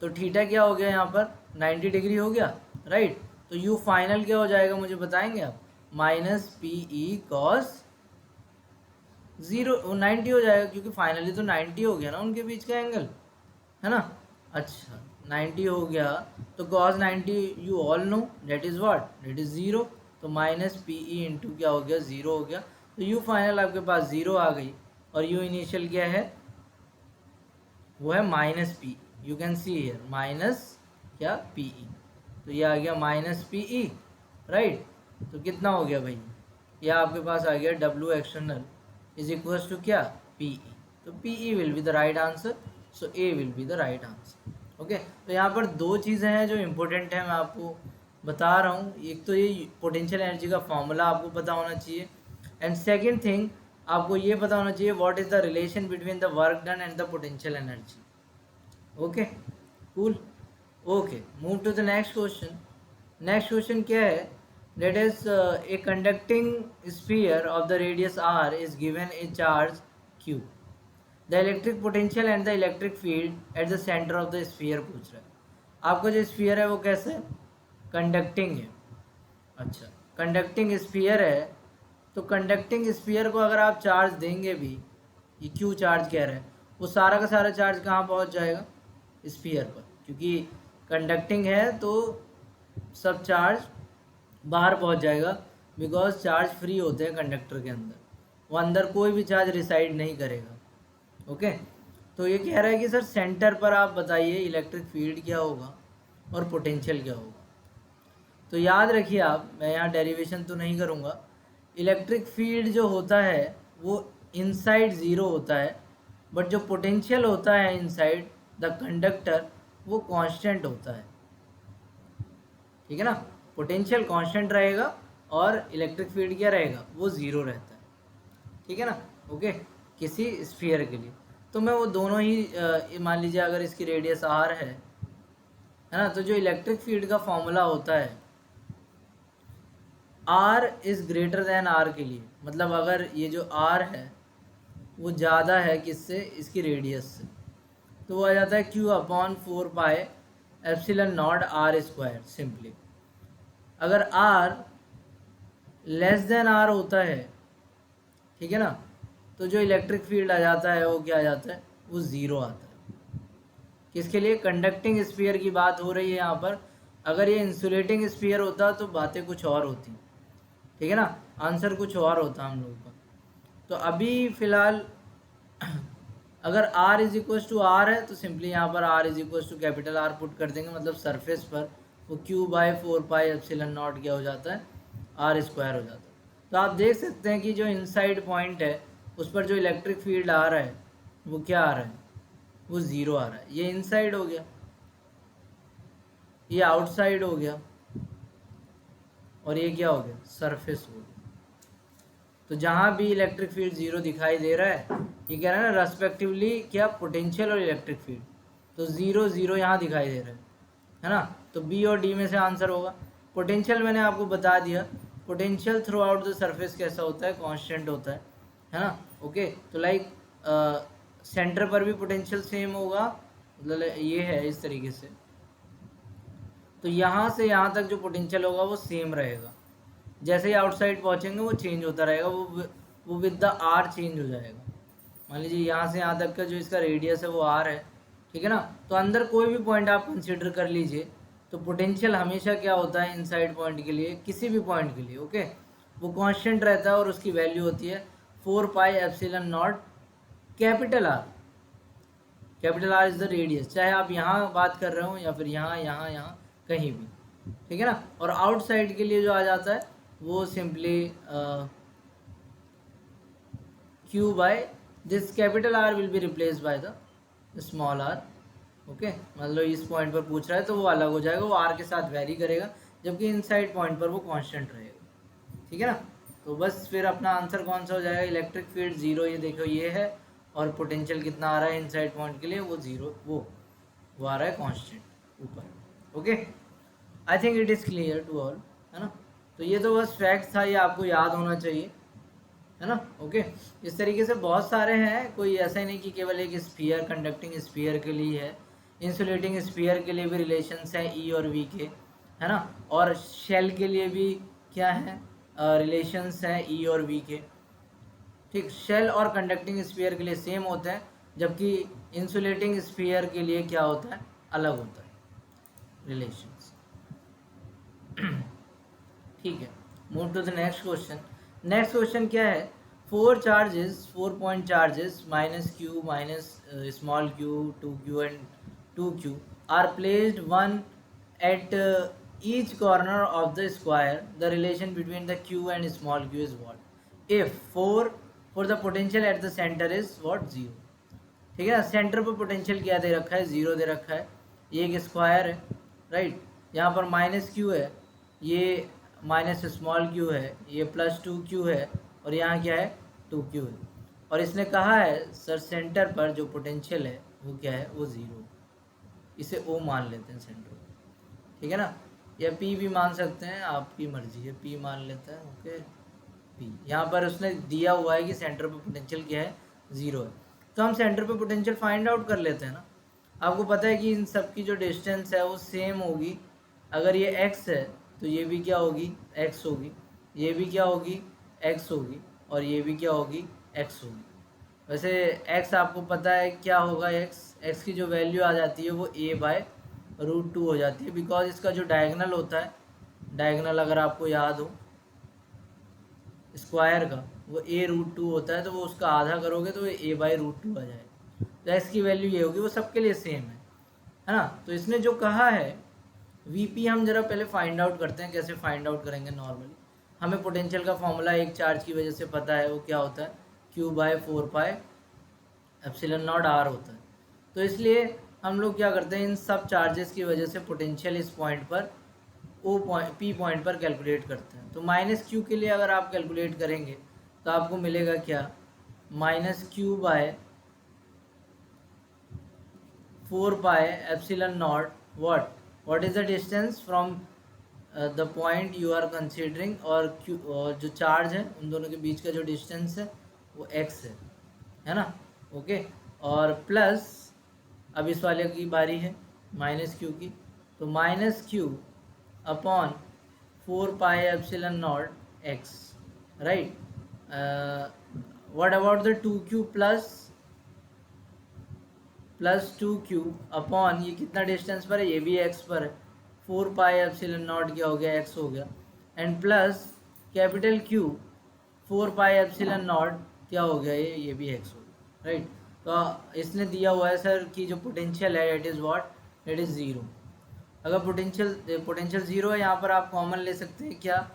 S1: तो थीटा क्या हो गया यहाँ पर 90 डिग्री हो गया, राइट। तो यू फाइनल क्या हो जाएगा मुझे बताएंगे आप, माइनस पी ई कॉस 0, 90 हो जाएगा, क्योंकि फाइनली तो 90 हो गया ना उनके बीच का एंगल, है ना। अच्छा, 90 हो गया तो cos 90 you all know that is what, that is 0, तो माइनस पी ई इंटू क्या हो गया 0 हो गया। तो यू फाइनल आपके पास 0 आ गई, और यू इनिशियल क्या है, वो है minus P, you can see here minus क्या पी ई, तो ये आ गया माइनस पी ई, राइट। तो कितना हो गया भाई, ये आपके पास आ गया W external is equals to क्या पी ई, तो P E will be the right answer, so A will be the right answer. Okay, तो यहाँ पर दो चीज़ें हैं जो इम्पोर्टेंट है, मैं आपको बता रहा हूँ। एक तो ये पोटेंशियल एनर्जी का फॉर्मूला आपको पता होना चाहिए, एंड सेकेंड थिंग आपको ये पता होना चाहिए what is the relation between the work done and the potential energy. Okay, cool. Okay, move to the next question. Next question क्या है? That is a conducting sphere of the radius r is given a charge q, the electric potential and the electric field at the centre of the sphere पूछ रहा है। आपका जो sphere है वो कैसे है? कंडक्टिंग है। अच्छा, कंडक्टिंग स्फीयर है, तो कंडक्टिंग स्फीयर को अगर आप चार्ज देंगे भी, ये क्यू चार्ज कह रहे हैं, वो सारा का सारा चार्ज कहाँ पहुँच जाएगा? स्फीयर पर, क्योंकि कंडक्टिंग है तो सब चार्ज बाहर पहुँच जाएगा, बिकॉज चार्ज फ्री होते हैं कंडक्टर के अंदर, वो अंदर कोई भी चार्ज रिसाइड नहीं करेगा। ओके, तो ये कह रहा है कि सर सेंटर पर आप बताइए इलेक्ट्रिक फील्ड क्या होगा और पोटेंशियल क्या होगा। तो याद रखिए आप, मैं यहाँ डेरिवेशन तो नहीं करूँगा, इलेक्ट्रिक फील्ड जो होता है वो इनसाइड ज़ीरो होता है, बट जो पोटेंशियल होता है इनसाइड द कंडक्टर वो कांस्टेंट होता है। ठीक है ना, पोटेंशियल कांस्टेंट रहेगा और इलेक्ट्रिक फील्ड क्या रहेगा? वो ज़ीरो रहता है। ठीक है ना, ओके, किसी स्फीयर के लिए। तो मैं वो दोनों ही मान लीजिए अगर इसकी रेडियस r है ना, तो जो इलेक्ट्रिक फील्ड का फॉर्मूला होता है r is greater than r के लिए, मतलब अगर ये जो r है वो ज़्यादा है किससे? इसकी रेडियस से, तो वो आ जाता है q upon 4 pi epsilon not r square simply. अगर r लेस देन r होता है, ठीक है ना, तो जो इलेक्ट्रिक फील्ड आ जाता है वो क्या आ जाता है? वो ज़ीरो आता है। किसके लिए? कंडक्टिंग स्फीयर की बात हो रही है यहाँ पर। अगर ये इंसुलेटिंग स्फीयर होता तो बातें कुछ और होती, ठीक है ना, आंसर कुछ और होता हम लोगों का। तो अभी फ़िलहाल अगर r is equal to R है तो सिंपली यहाँ पर r is equal to capital R put कर देंगे, मतलब सरफेस पर वो q by 4 pi epsilon naught क्या हो जाता है? r स्क्वायर हो जाता है। तो आप देख सकते हैं कि जो इनसाइड पॉइंट है उस पर जो इलेक्ट्रिक फील्ड आ रहा है वो क्या आ रहा है? वो ज़ीरो आ रहा है। ये इनसाइड हो गया, ये आउटसाइड हो गया, और ये क्या हो गया? सरफेस हो गया। तो जहाँ भी इलेक्ट्रिक फील्ड ज़ीरो दिखाई दे रहा है, ये कह रहा है ना रेस्पेक्टिवली क्या? पोटेंशियल और इलेक्ट्रिक फील्ड, तो ज़ीरो ज़ीरो यहाँ दिखाई दे रहा है ना, तो बी और डी में से आंसर होगा। पोटेंशियल मैंने आपको बता दिया, potential through out the surface कैसा होता है? कांस्टेंट होता है ना। ओके, तो लाइक सेंटर पर भी पोटेंशियल सेम होगा, मतलब ये है इस तरीके से, तो यहाँ से यहाँ तक जो पोटेंशियल होगा वो सेम रहेगा। जैसे ही आउटसाइड पहुँचेंगे वो चेंज होता रहेगा, वो विद द आर चेंज हो जाएगा। मान लीजिए यहाँ से यहाँ तक का जो इसका रेडियस है वो आर है, ठीक है ना, तो अंदर कोई भी पॉइंट आप कंसिडर कर लीजिए, तो पोटेंशियल हमेशा क्या होता है इनसाइड पॉइंट के लिए, किसी भी पॉइंट के लिए, ओके, वो कांस्टेंट रहता है और उसकी वैल्यू होती है 4 pi epsilon not capital R। Capital R is the radius, चाहे आप यहाँ बात कर रहे हो या फिर यहाँ यहाँ यहाँ कहीं भी, ठीक है ना। और आउटसाइड के लिए जो आ जाता है वो simply q by this capital R will be replaced by the small r। Okay, मतलब इस पॉइंट पर पूछ रहा है तो वो अलग हो जाएगा, वो r के साथ वेरी करेगा, जबकि इनसाइड पॉइंट पर वो कांस्टेंट रहेगा। ठीक है ना, तो बस फिर अपना आंसर कौन सा हो जाएगा? इलेक्ट्रिक फील्ड ज़ीरो, ये देखो ये है, और पोटेंशियल कितना आ रहा है इनसाइड पॉइंट के लिए? वो ज़ीरो, वो आ रहा है कांस्टेंट ऊपर। Okay, I think it is clear to all, है ना। तो ये तो बस फैक्ट था, ये आपको याद होना चाहिए, है ना। ओके, इस तरीके से बहुत सारे हैं, कोई ऐसा ही नहीं कि केवल एक स्फीयर कंडक्टिंग स्फीयर के लिए है, इंसुलेटिंग स्फीयर के लिए भी रिलेशंस हैं ई और वी के, है ना, और शेल के लिए भी क्या है? रिलेशंस हैं ई और वी के। ठीक, शेल और कंडक्टिंग स्फीयर के लिए सेम होता है, जबकि इंसुलेटिंग स्फीयर के लिए क्या होता है? अलग होता है रिलेशंस। ठीक है, move to the next question. Next question क्या है? 4 point charges minus Q minus small Q 2q and 2q are placed one at each corner of the square. The relation between the q and small q is what? If for the potential at the center is what? 0। ठीक है ना, centre पर potential क्या दे रखा है? 0 दे रखा है। ये एक स्क्वायर है, राइट, यहाँ पर माइनस क्यू है, ये माइनस स्मॉल क्यू है, ये प्लस 2q है, और यहाँ क्या है? 2q है। और इसने कहा है सर सेंटर पर जो पोटेंशियल है वो क्या है? वो 0। इसे ओ मान लेते हैं सेंटर, ठीक है ना, या पी भी मान सकते हैं, आपकी मर्जी है, पी मान लेते हैं, ओके पी। यहाँ पर उसने दिया हुआ है कि सेंटर पे पोटेंशियल क्या है, 0 है, तो हम सेंटर पे पोटेंशियल फाइंड आउट कर लेते हैं ना। आपको पता है कि इन सब की जो डिस्टेंस है वो सेम होगी, अगर ये x है तो ये भी क्या होगी, x होगी, ये भी क्या होगी, x होगी, और ये भी क्या होगी, x होगी। वैसे x आपको पता है क्या होगा, x की जो वैल्यू आ जाती है वो a/√2 हो जाती है, बिकॉज इसका जो डायगनल होता है, डायगनल अगर आपको याद हो स्क्वायर का, वो a√2 होता है, तो वो उसका आधा करोगे तो a/√2 आ जाएगा। तो x की वैल्यू ये होगी, वो सबके लिए सेम है ना। तो इसने जो कहा है Vp, हम जरा पहले फाइंड आउट करते हैं, कैसे फाइंड आउट करेंगे। नॉर्मली हमें पोटेंशियल का फॉर्मूला एक चार्ज की वजह से पता है, वो क्या होता है, Q/4πε0r होता है। तो इसलिए हम लोग क्या करते हैं, इन सब चार्जेस की वजह से पोटेंशियल इस पॉइंट पर P पॉइंट पर कैलकुलेट करते हैं। तो -Q के लिए अगर आप कैलकुलेट करेंगे तो आपको मिलेगा क्या, -Q/4πε0 what is the distance from the point you are considering, और Q और जो चार्ज है उन दोनों के बीच का जो डिस्टेंस है वो x है ना, ओके। और प्लस अब इस वाले की बारी है -Q की, तो -Q/4πε0 x, right. What about the 2Q plus 2Q upon, ये कितना डिस्टेंस पर है, ये भी x पर है, 4πε0 क्या हो गया, x हो गया, एंड प्लस कैपिटल Q 4πε0 क्या हो गया, ये भी x हो गया, राइट। तो इसने दिया हुआ है सर कि जो पोटेंशियल है that is what, that is 0। अगर पोटेंशियल 0 है, यहाँ पर आप कॉमन ले सकते हैं क्या,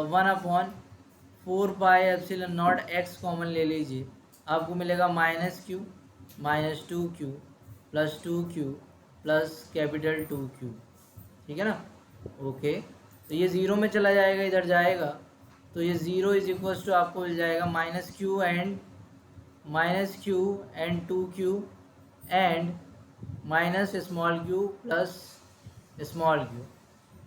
S1: 1/4πε0 x कॉमन ले लीजिए, आपको मिलेगा -Q -2Q plus 2Q plus capital 2Q, ठीक है ना, ओके। तो ये 0 में चला जाएगा, इधर जाएगा, तो ये 0 इज इक्वल टू आपको मिल जाएगा -Q and 2Q and -q plus q।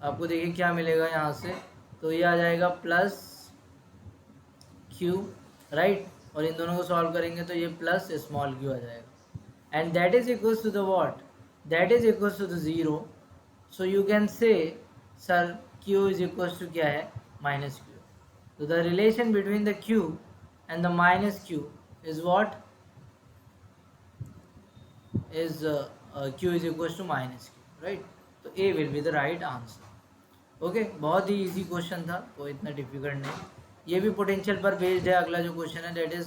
S1: आपको देखिए क्या मिलेगा यहाँ से, तो ये आ जाएगा +Q, राइट, और इन दोनों को सॉल्व करेंगे तो ये +q आ जाएगा, and that is equals to the what, that is equals to the 0। So you can say sir Q is equals to क्या है, -Q। तो the relation between the Q and the -Q is what, is Q is equals to -Q, right. तो A will be the right answer, okay. बहुत ही easy question था, कोई इतना difficult नहीं। ये भी पोटेंशियल पर बेस्ड है। अगला जो क्वेश्चन है that is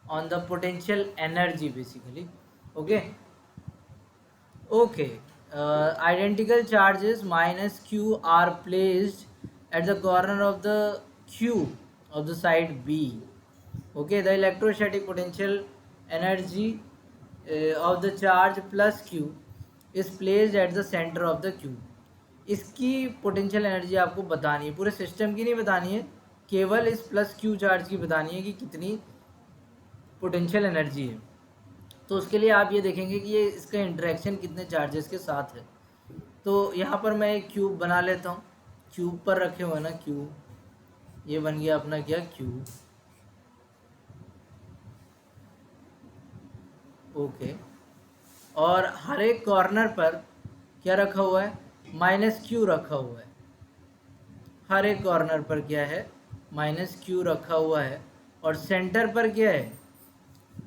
S1: on the potential energy basically, okay okay. Identical charges -Q are placed at the corner of the Q of the side B, okay. The electrostatic potential energy of the charge plus Q is placed at the center of the Q। इसकी potential energy आपको बतानी है, पूरे system की नहीं बतानी है, केवल इस +Q चार्ज की बतानी है कि कितनी पोटेंशियल एनर्जी है। तो उसके लिए आप ये देखेंगे कि ये इसका इंटरेक्शन कितने चार्जेस के साथ है। तो यहाँ पर मैं एक क्यूब बना लेता हूँ, क्यूब पर रखे हुए ना क्यूब, ये बन गया अपना क्या, क्यूब, ओके। और हर एक कॉर्नर पर क्या रखा हुआ है, -Q रखा हुआ है। हर एक कॉर्नर पर क्या है, -Q रखा हुआ है। और सेंटर पर क्या है,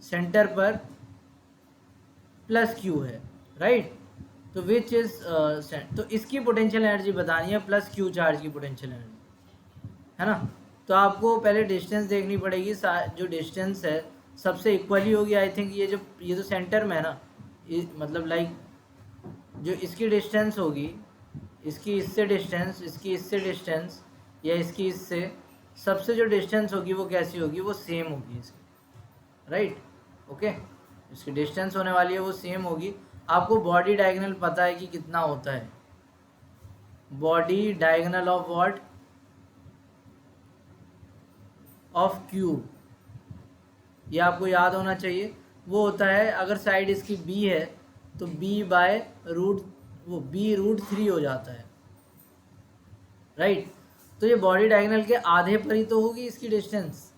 S1: सेंटर पर +Q है, राइट। तो विच इज तो इसकी पोटेंशियल एनर्जी बतानी है, +Q चार्ज की पोटेंशियल एनर्जी, है ना। तो आपको पहले डिस्टेंस देखनी पड़ेगी, जो डिस्टेंस है सबसे इक्वली होगी। आई थिंक ये तो सेंटर में है ना, मतलब लाइक जो इसकी डिस्टेंस होगी, इसकी इससे डिस्टेंस, इसकी इससे डिस्टेंस, या इसकी इससे, सबसे जो डिस्टेंस होगी वो कैसी होगी, वो सेम होगी इसकी, राइट, ओके। इसकी डिस्टेंस होने वाली है वो सेम होगी। आपको बॉडी डायगोनल पता है कि कितना होता है, body diagonal of what, of cube, ये आपको याद होना चाहिए। वो होता है, अगर साइड इसकी B है तो बी बाय रूट वो b√3 हो जाता है, राइट। तो ये बॉडी डायगोनल के आधे पर ही तो होगी इसकी डिस्टेंस।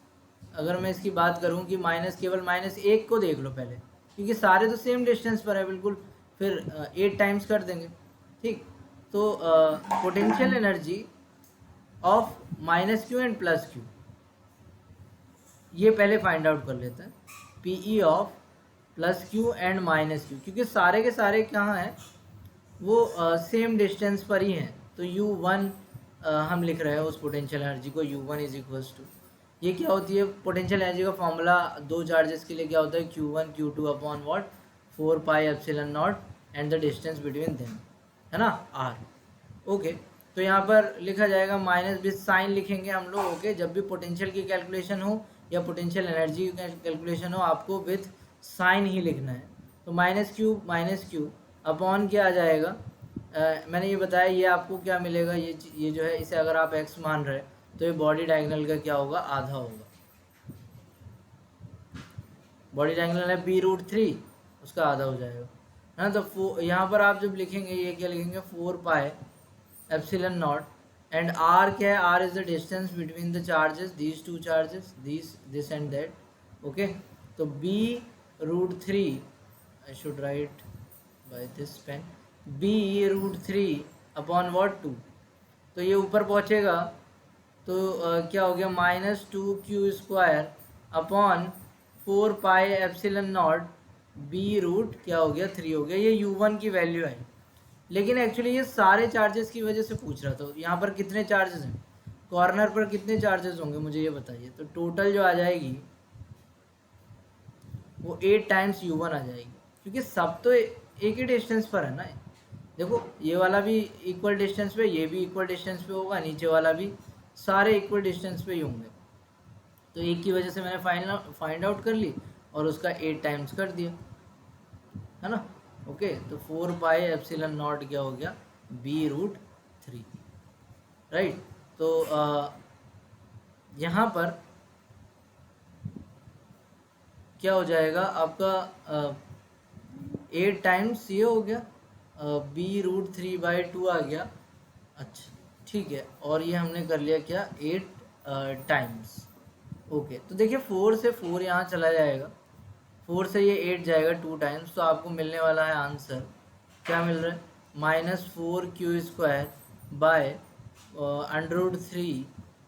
S1: अगर मैं इसकी बात करूं कि केवल -1 को देख लो पहले, क्योंकि सारे तो सेम डिस्टेंस पर है बिल्कुल, फिर 8 टाइम्स कर देंगे, ठीक। तो potential energy of -q and +q, ये पहले फाइंड आउट कर लेते हैं। PE of +q and -q, क्योंकि सारे के सारे कहाँ हैं, वो सेम डिस्टेंस पर ही हैं। तो U1 हम लिख रहे हैं उस पोटेंशियल एनर्जी को, U1 इज इक्वल्स टू, ये क्या होती है पोटेंशियल एनर्जी का फॉर्मूला दो चार्जेस के लिए क्या होता है, Q1 Q2 upon what 4πε0 and the distance between them, है ना, R। ओके, तो यहाँ पर लिखा जाएगा माइनस विद साइन लिखेंगे हम लोग। ओके, जब भी पोटेंशियल की कैलकुलेशन हो या पोटेंशियल एनर्जी की कैलकुलेशन हो, आपको विथ साइन ही लिखना है। तो -q अपॉन क्या आ जाएगा, मैंने ये बताया, ये आपको क्या मिलेगा, ये जो है इसे अगर आप x मान रहे तो ये बॉडी डायगोनल का क्या होगा, आधा होगा। बॉडी डायगोनल है b√3, उसका आधा हो जाएगा, है ना। तो यहाँ पर आप जब लिखेंगे, ये क्या लिखेंगे, 4πε0 एंड r क्या है, r is the distance between the charges, these two charges, this and that. Okay, तो b√3, I should write by this pen, b√3 upon what 2, तो ये ऊपर पहुँचेगा तो क्या हो गया, -2q² अपॉन 4πε0 b√ क्या हो गया, 3 हो गया। ये U1 की वैल्यू है, लेकिन एक्चुअली ये सारे चार्जेस की वजह से पूछ रहा था। यहाँ पर कितने चार्जेस हैं, कॉर्नर पर कितने चार्जेस होंगे मुझे ये बताइए। तो टोटल जो आ जाएगी वो 8 टाइम्स U1 आ जाएगी, क्योंकि सब तो एक ही डिस्टेंस पर है ना। देखो, ये वाला भी इक्वल डिस्टेंस पे, ये भी इक्वल डिस्टेंस पे होगा, नीचे वाला भी, सारे इक्वल डिस्टेंस पे ही होंगे। तो एक की वजह से मैंने फाइंड आउट कर ली और उसका 8 टाइम्स कर दिया, है ना। ओके, तो 4πε0 क्या हो गया, b√3, राइट। तो यहाँ पर क्या हो जाएगा आपका 8 टाइम्स ये हो गया, b√3/2 आ गया। अच्छा, ठीक है, और ये हमने कर लिया क्या, 8 टाइम्स। ओके, तो देखिए 4 से 4 यहाँ चला जाएगा, 4 से ये 8 जाएगा 2 टाइम्स, तो आपको मिलने वाला है आंसर, क्या मिल रहा है, -4q² by √3,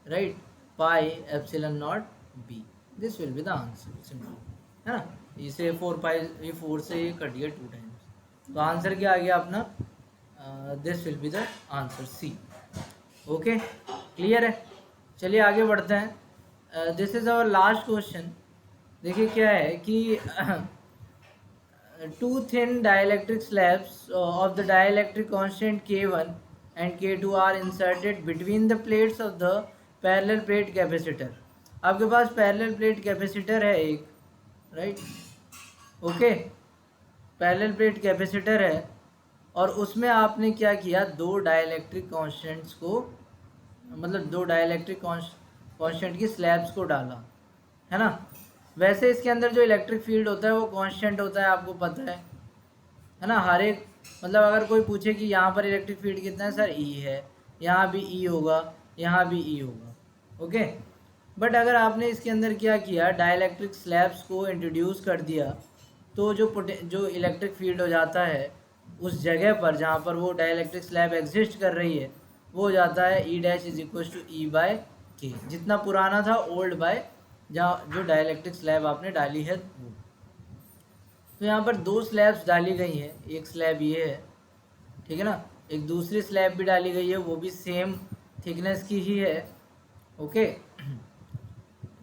S1: right, πε0 b, this will be the answer, simple, है ना। इसे 4 से ये कट गया 2 टाइम्स, तो आंसर क्या आ गया अपना, this will be the answer, C। Okay, clear है। चलिए आगे बढ़ते हैं। This is our last question. देखिए क्या है कि two thin dielectric slabs of the dielectric constant K1 and K2 are inserted between the plates of the parallel plate capacitor। आपके पास पैरेलल प्लेट कैपेसिटर है एक, right. Okay, parallel plate capacitor है और उसमें आपने क्या किया, दो डाइलेक्ट्रिक कांस्टेंट्स को, मतलब दो डाइलेक्ट्रिक कांस्टेंट की स्लैब्स को डाला, है ना। वैसे इसके अंदर जो इलेक्ट्रिक फील्ड होता है वो कांस्टेंट होता है, आपको पता है ना। हर एक, मतलब अगर कोई पूछे कि यहाँ पर इलेक्ट्रिक फील्ड कितना है, सर E है, यहाँ भी E होगा, यहाँ भी E होगा। ओके, बट अगर आपने इसके अंदर क्या किया, डाइलेक्ट्रिक स्लैब्स को इंट्रोड्यूस कर दिया, तो जो इलेक्ट्रिक फील्ड हो जाता है उस जगह पर जहाँ पर वो डाइलेक्ट्रिक स्लैब एग्जिस्ट कर रही है, वो हो जाता है E' = E/K, जितना पुराना था ओल्ड बाय जहाँ जो डाइलेक्ट्रिक स्लैब आपने डाली है वो। तो यहाँ पर दो स्लैब्स डाली गई हैं, एक स्लैब ये है, ठीक है ना, एक दूसरी स्लैब भी डाली गई है, वो भी सेम थिकनेस की ही है। ओके,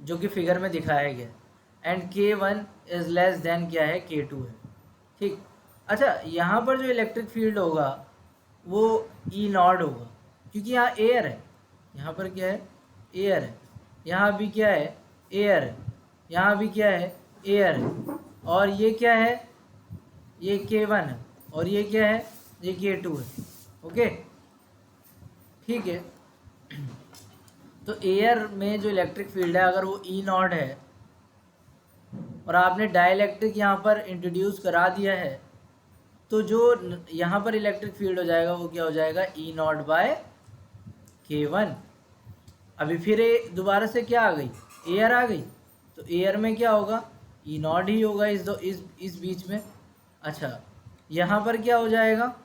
S1: जो कि फिगर में दिखाया गया, and K1 is less than क्या है, K2 है, ठीक। अच्छा, यहाँ पर जो इलेक्ट्रिक फील्ड होगा वो E0 होगा, क्योंकि यहाँ एयर है, यहाँ पर क्या है, एयर है, यहाँ भी क्या है, एयर है, यहाँ भी क्या है, एयर है, और ये क्या है, ये K1 है, और ये क्या है, ये K2 है। ओके, ठीक है। तो एयर में जो इलेक्ट्रिक फील्ड है अगर वो E0 है और आपने डाइलेक्ट्रिक यहाँ पर इंट्रोड्यूस करा दिया है, तो जो यहाँ पर इलेक्ट्रिक फील्ड हो जाएगा वो क्या हो जाएगा, ई नॉट बाय K1। अभी फिर दोबारा से क्या आ गई, एयर आ गई, तो एयर में क्या होगा, ई नॉट ही होगा इस बीच में। अच्छा यहाँ पर क्या हो जाएगा,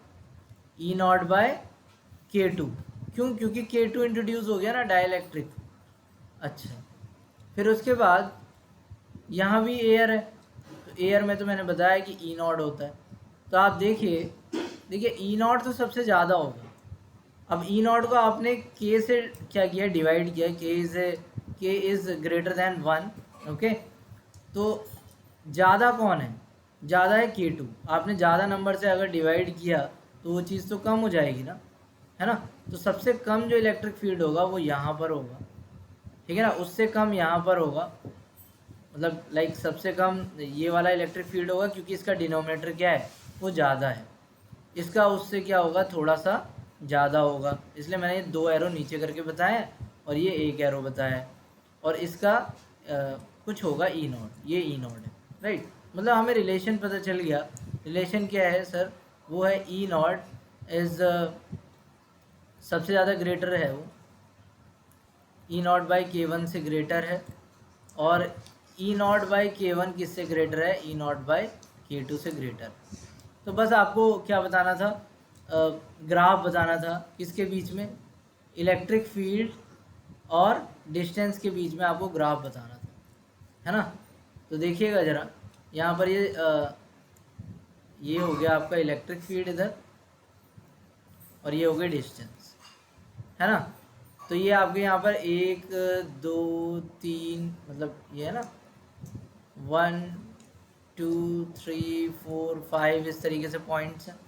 S1: ई नॉट बाय K2। क्यों, क्योंकि K2 इंट्रोड्यूस हो गया ना डाइलेक्ट्रिक। अच्छा फिर उसके बाद यहाँ भी एयर है, तो एयर में तो मैंने बताया कि ई नॉट होता है। तो आप देखिए ई नॉट तो सबसे ज़्यादा होगा। अब ई नॉट को आपने के से क्या किया, डिवाइड किया, के इज़ ग्रेटर देन 1। ओके, तो ज़्यादा कौन है, ज़्यादा है K2। आपने ज़्यादा नंबर से अगर डिवाइड किया तो वो चीज़ तो कम हो जाएगी ना, है ना। तो सबसे कम जो इलेक्ट्रिक फील्ड होगा वो यहाँ पर होगा, ठीक है ना, उससे कम यहाँ पर होगा। मतलब लाइक सबसे कम ये वाला इलेक्ट्रिक फील्ड होगा क्योंकि इसका डिनोमिनेटर क्या है, वो ज़्यादा है। इसका उससे क्या होगा, थोड़ा सा ज़्यादा होगा, इसलिए मैंने ये 2 एरो नीचे करके बताया और ये 1 एरो बताया। और इसका कुछ होगा ई नॉट, ये ई नॉट है, राइट। मतलब हमें रिलेशन पता चल गया। रिलेशन क्या है सर, वो है ई नॉट इज़ सबसे ज़्यादा ग्रेटर है, वो ई नॉट बाई K1 से ग्रेटर है। और ई नॉट बाई K1 किससे ग्रेटर है, ई नॉट बाई K2 से ग्रेटर। तो बस आपको क्या बताना था, ग्राफ बताना था किसके बीच में, इलेक्ट्रिक फील्ड और डिस्टेंस के बीच में आपको ग्राफ बताना था, है ना। तो देखिएगा ज़रा, यहाँ पर ये हो गया आपका इलेक्ट्रिक फील्ड इधर, और ये हो गया डिस्टेंस, है ना। तो ये आपके यहाँ पर 1 2 3 मतलब ये है ना 1 2 3 4 5 इस तरीके से पॉइंट्स हैं।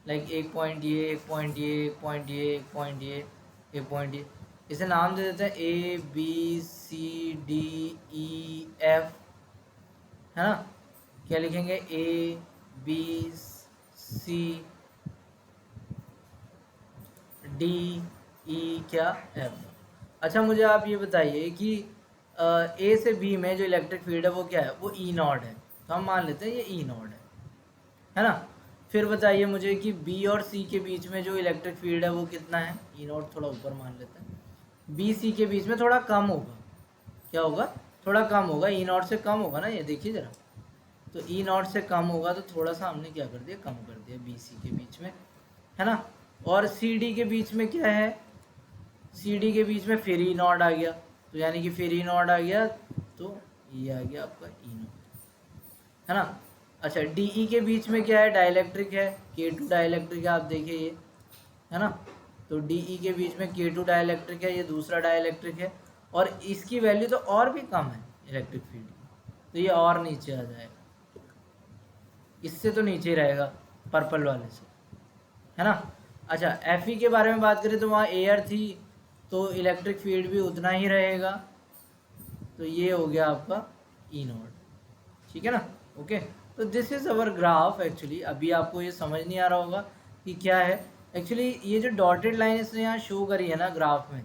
S1: लाइक एक पॉइंट ये, एक पॉइंट ये, एक पॉइंट ये, एक पॉइंट ये, एक पॉइंट ये। इसे नाम दे देते हैं ABCDEF, है ना। क्या लिखेंगे, ABCDE क्या F। अच्छा मुझे आप ये बताइए कि A से B में जो इलेक्ट्रिक फील्ड है वो क्या है, वो ई नॉट है। तो हम मान लेते हैं ये ई नॉट है ना। फिर बताइए मुझे कि B और C के बीच में जो इलेक्ट्रिक फील्ड है वो कितना है, ई नॉट थोड़ा ऊपर मान लेते हैं। B C के बीच में थोड़ा कम होगा, क्या होगा, थोड़ा कम होगा, ई नॉट से कम होगा ना, ये देखिए ज़रा। तो ई नॉट से कम होगा तो थोड़ा सा हमने क्या कर दिया, कम कर दिया B C के बीच में, है ना। और C D के बीच में क्या है, C D के बीच में फिर ई नॉट आ गया, तो यानी कि फिर ई नॉट आ गया तो ये आ गया आपका ई नॉट, है ना। अच्छा डी ई के बीच में क्या है, डाइलेक्ट्रिक है, K2 डाइलेक्ट्रिक है, आप देखिए ये, है ना। तो डी ई के बीच में K2 डाइलेक्ट्रिक है, ये दूसरा डाइलेक्ट्रिक है, और इसकी वैल्यू तो और भी कम है इलेक्ट्रिक फील्ड की, तो ये और नीचे आ जाएगा, इससे तो नीचे ही रहेगा पर्पल वाले से, है ना। अच्छा एफ ई के बारे में बात करें तो वहाँ एयर थी तो इलेक्ट्रिक फील्ड भी उतना ही रहेगा, तो ये हो गया आपका ई नॉट, ठीक है ना। ओके, तो this is our graph actually. अभी आपको ये समझ नहीं आ रहा होगा कि क्या है एक्चुअली। ये जो डॉटेड लाइन इसने यहाँ शो करी है ना ग्राफ में,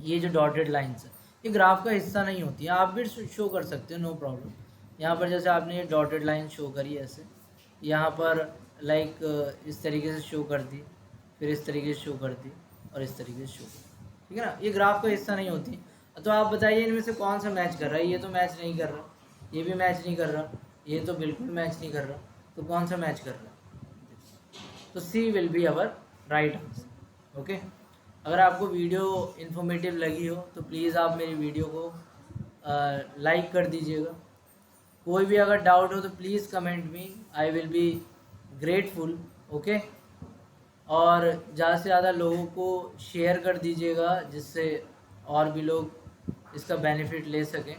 S1: ये जो डॉटेड लाइन्स है ये ग्राफ का हिस्सा नहीं होती है, आप भी शो कर सकते हो, नो प्रॉब्लम। यहाँ पर जैसे आपने ये डॉटेड लाइन शो करी ऐसे, यहाँ पर लाइक इस तरीके से शो कर दी, फिर इस तरीके से शो कर दी, और इस तरीके से शो कर दी, ठीक है ना। ये ग्राफ का हिस्सा नहीं होती। तो आप बताइए इनमें से कौन सा मैच कर रहा है, ये तो मैच नहीं कर रहा, ये भी मैच नहीं कर रहा, ये तो बिल्कुल मैच नहीं कर रहा, तो कौन सा मैच कर रहा है, तो c will be our right answer. Okay, अगर आपको वीडियो इन्फॉर्मेटिव लगी हो तो प्लीज़ आप मेरी वीडियो को लाइक कर दीजिएगा। कोई भी अगर डाउट हो तो please comment me, I will be grateful. Okay, और ज़्यादा से ज़्यादा लोगों को शेयर कर दीजिएगा जिससे और भी लोग इसका बेनिफिट ले सकें,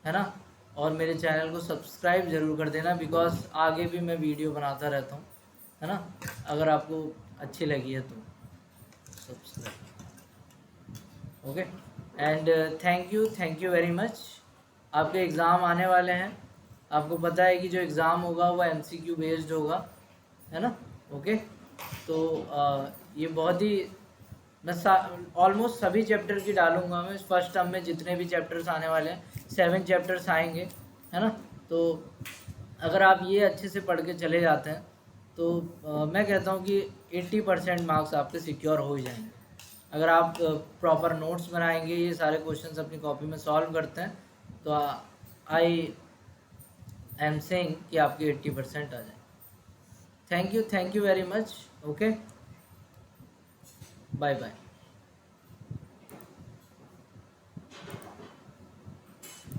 S1: है ना। और मेरे चैनल को सब्सक्राइब ज़रूर कर देना, बिकॉज आगे भी मैं वीडियो बनाता रहता हूँ, है ना। अगर आपको अच्छी लगी है तो subscribe. Okay, and thank you very much. आपके एग्ज़ाम आने वाले हैं, आपको पता है कि जो एग्ज़ाम होगा वो MCQ बेस्ड होगा, है ना। ओके, तो ये बहुत ही मैं ऑलमोस्ट सभी चैप्टर की डालूंगा मैं फर्स्ट टर्म में, जितने भी चैप्टर्स आने वाले हैं 7 चैप्टर्स आएंगे, है ना। तो अगर आप ये अच्छे से पढ़ के चले जाते हैं तो मैं कहता हूँ कि 80% मार्क्स आपके सिक्योर हो ही जाएंगे। अगर आप प्रॉपर नोट्स बनाएंगे, ये सारे क्वेश्चंस अपनी कॉपी में सॉल्व करते हैं, तो आई एम सेइंग कि आपके 80% आ जाए। Thank you very much. Okay, bye bye.